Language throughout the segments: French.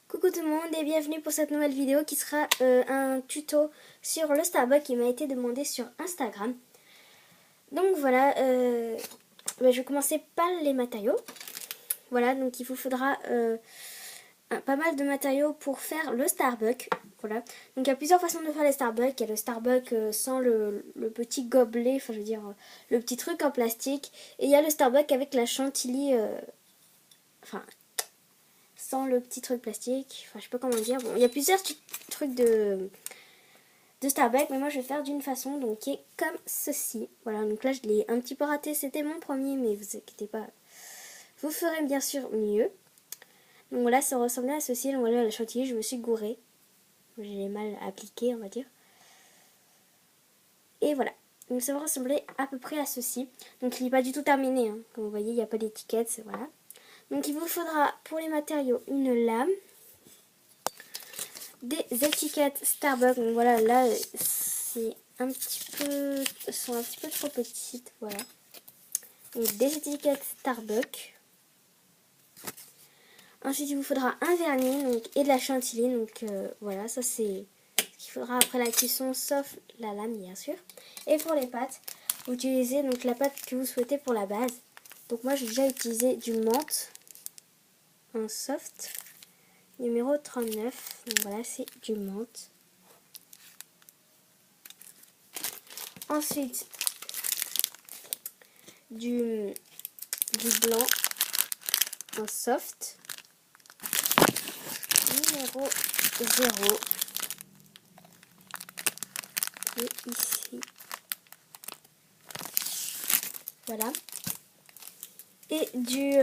Coucou tout le monde et bienvenue pour cette nouvelle vidéo qui sera un tuto sur le Starbucks qui m'a été demandé sur Instagram. Donc voilà, je vais commencer par les matériaux. Voilà, donc il vous faudra pas mal de matériaux pour faire le Starbucks. Voilà, donc il y a plusieurs façons de faire les Starbucks. Il y a le Starbucks sans le petit gobelet, enfin je veux dire le petit truc en plastique. Et il y a le Starbucks avec la chantilly, sans le petit truc plastique, enfin je sais pas comment dire. Bon, il y a plusieurs trucs de Starbucks, mais moi je vais faire d'une façon donc qui est comme ceci. Voilà, donc là je l'ai un petit peu raté, c'était mon premier, mais vous inquiétez pas, vous ferez bien sûr mieux. Donc voilà, ça ressemblait à ceci. Donc voilà, la chantilly, je me suis gourée, j'ai mal appliqué on va dire. Et voilà, donc ça va ressembler à peu près à ceci. Donc il n'est pas du tout terminé, hein. Comme vous voyez il n'y a pas d'étiquette, voilà. Donc il vous faudra pour les matériaux une lame, des étiquettes Starbucks. Donc voilà, là c'est un petit peu, sont un petit peu trop petites, voilà. Donc des étiquettes Starbucks. Ensuite il vous faudra un vernis donc, et de la chantilly. Donc voilà, ça c'est ce qu'il faudra après la cuisson, sauf la lame bien sûr. Et pour les pâtes, vous utilisez donc la pâte que vous souhaitez pour la base. Donc moi j'ai déjà utilisé du menthe, un soft, numéro 39. Donc voilà, c'est du menthe. Ensuite, du blanc en soft, numéro 0. Et ici. Voilà. Et du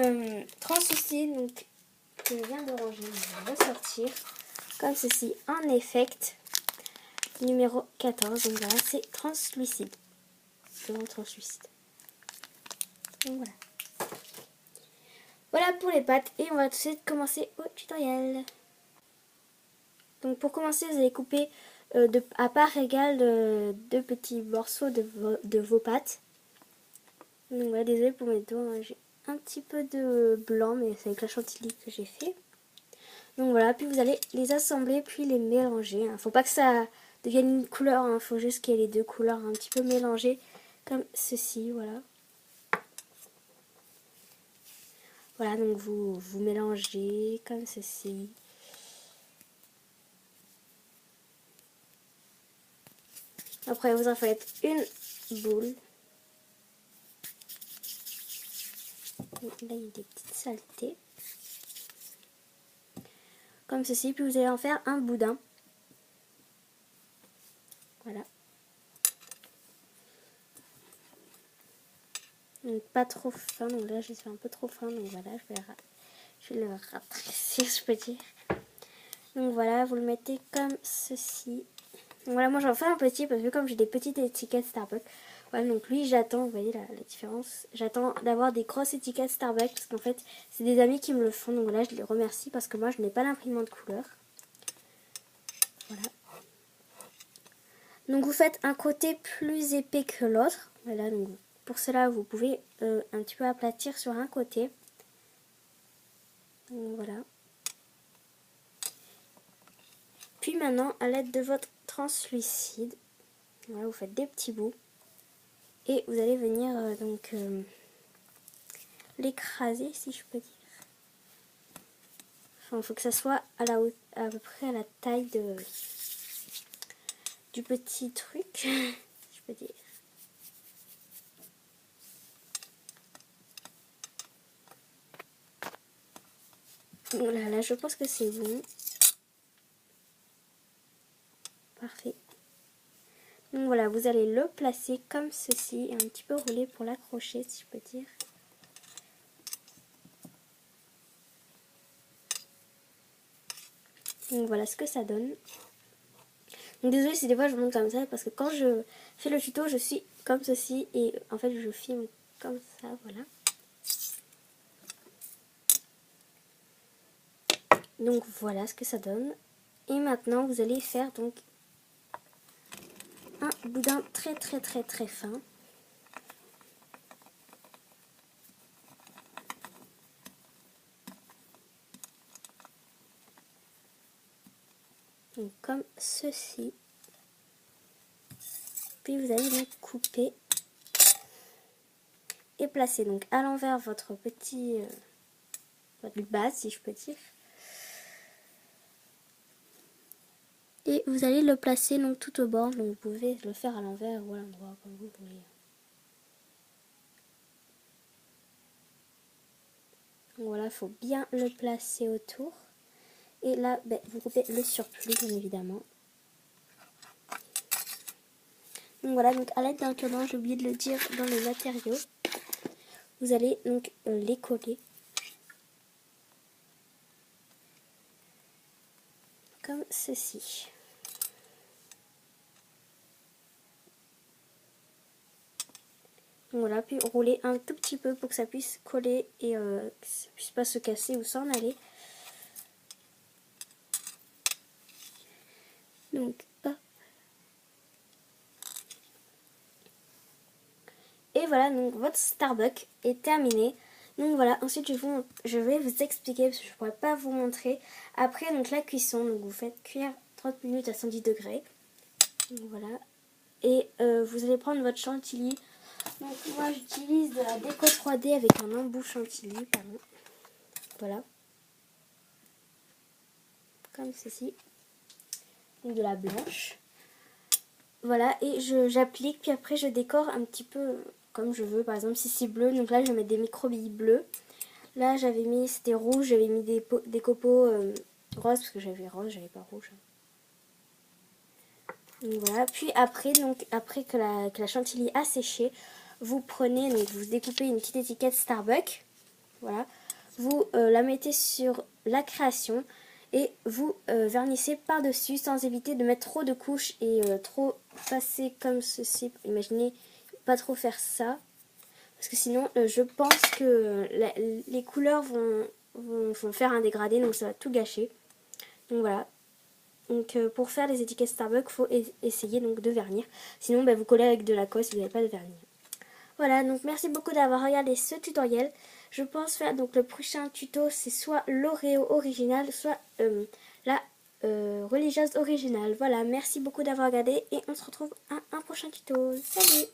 translucide, donc que je viens de ranger, je vais ressortir comme ceci en effect, numéro 14. Donc voilà, c'est translucide. Vraiment translucide. Donc voilà. Voilà pour les pâtes et on va tout de suite commencer au tutoriel. Donc pour commencer, vous allez couper à part égale deux petits morceaux de vos pâtes. Donc voilà, désolé pour mes doigts, hein, j'ai un petit peu de blanc, mais c'est avec la chantilly que j'ai fait. Donc voilà, puis vous allez les assembler puis les mélanger. Hein. Faut pas que ça devienne une couleur, hein. Faut juste qu'il y ait les deux couleurs un petit peu mélangées comme ceci, voilà. Voilà, donc vous mélangez comme ceci. Après vous en faites une boule. Là il y a des petites saletés. Comme ceci, puis vous allez en faire un boudin. Voilà. Donc pas trop fin, donc là j'ai fait un peu trop fin, donc voilà, je vais le ratrécir, je peux dire. Donc voilà, vous le mettez comme ceci. Donc voilà, moi j'en fais un petit parce que comme j'ai des petites étiquettes Starbucks, voilà, donc lui j'attends, vous voyez la différence, j'attends d'avoir des grosses étiquettes Starbucks parce qu'en fait c'est des amis qui me le font, donc voilà, je les remercie parce que moi je n'ai pas l'imprimante couleur. Voilà. Donc vous faites un côté plus épais que l'autre, voilà, donc pour cela vous pouvez un petit peu aplatir sur un côté. Donc voilà. Puis maintenant, à l'aide de votre translucide, voilà, vous faites des petits bouts et vous allez venir l'écraser, si je peux dire. Enfin, il faut que ça soit à peu près à la taille du petit truc, je peux dire. Voilà, là je pense que c'est bon. Parfait. Donc voilà, vous allez le placer comme ceci et un petit peu rouler pour l'accrocher, si je peux dire. Donc voilà ce que ça donne. Donc désolée si des fois je monte comme ça parce que quand je fais le tuto je suis comme ceci et en fait je filme comme ça, voilà. Donc voilà ce que ça donne. Et maintenant vous allez faire donc un boudin très fin. Donc comme ceci. Puis vous allez donc couper et placer donc à l'envers votre petit votre base, si je peux dire. Et vous allez le placer donc tout au bord. Donc vous pouvez le faire à l'envers ou à l'endroit comme vous voulez. Donc voilà, il faut bien le placer autour. Et là, vous coupez le surplus, bien évidemment. Donc voilà, donc à l'aide d'un cure-dent, j'ai oublié de le dire dans les matériaux. Vous allez donc les coller. Comme ceci. Donc voilà, puis rouler un tout petit peu pour que ça puisse coller et que ça puisse pas se casser ou s'en aller. Donc, hop. Et voilà, donc votre Starbucks est terminé. Donc voilà, ensuite je vais vous expliquer parce que je ne pourrais pas vous montrer. Après donc la cuisson, donc vous faites cuire 30 minutes à 110 degrés. Donc voilà. Et vous allez prendre votre chantilly. Donc moi j'utilise de la déco 3D avec un embout chantilly, pardon. Voilà. Comme ceci. Donc de la blanche. Voilà, et j'applique, puis après je décore un petit peu comme je veux. Par exemple si c'est bleu, donc là je vais mettre des micro-billes bleues. Là j'avais mis, c'était rouge, j'avais mis des copeaux roses, parce que j'avais rose, j'avais pas rouge. Donc voilà, puis après, que la chantilly a séché, vous prenez, donc vous découpez une petite étiquette Starbucks. Voilà, vous la mettez sur la création. Et vous vernissez par-dessus sans éviter de mettre trop de couches et trop passer comme ceci. Imaginez pas trop faire ça. Parce que sinon, je pense que les couleurs vont faire un dégradé. Donc ça va tout gâcher. Donc voilà. Donc pour faire les étiquettes Starbucks, il faut essayer donc de vernir. Sinon, vous collez avec de la colle si vous n'avez pas de vernis. Voilà, donc merci beaucoup d'avoir regardé ce tutoriel. Je pense faire donc le prochain tuto, c'est soit l'Oreo original, soit la religieuse originale. Voilà, merci beaucoup d'avoir regardé et on se retrouve à un prochain tuto. Salut!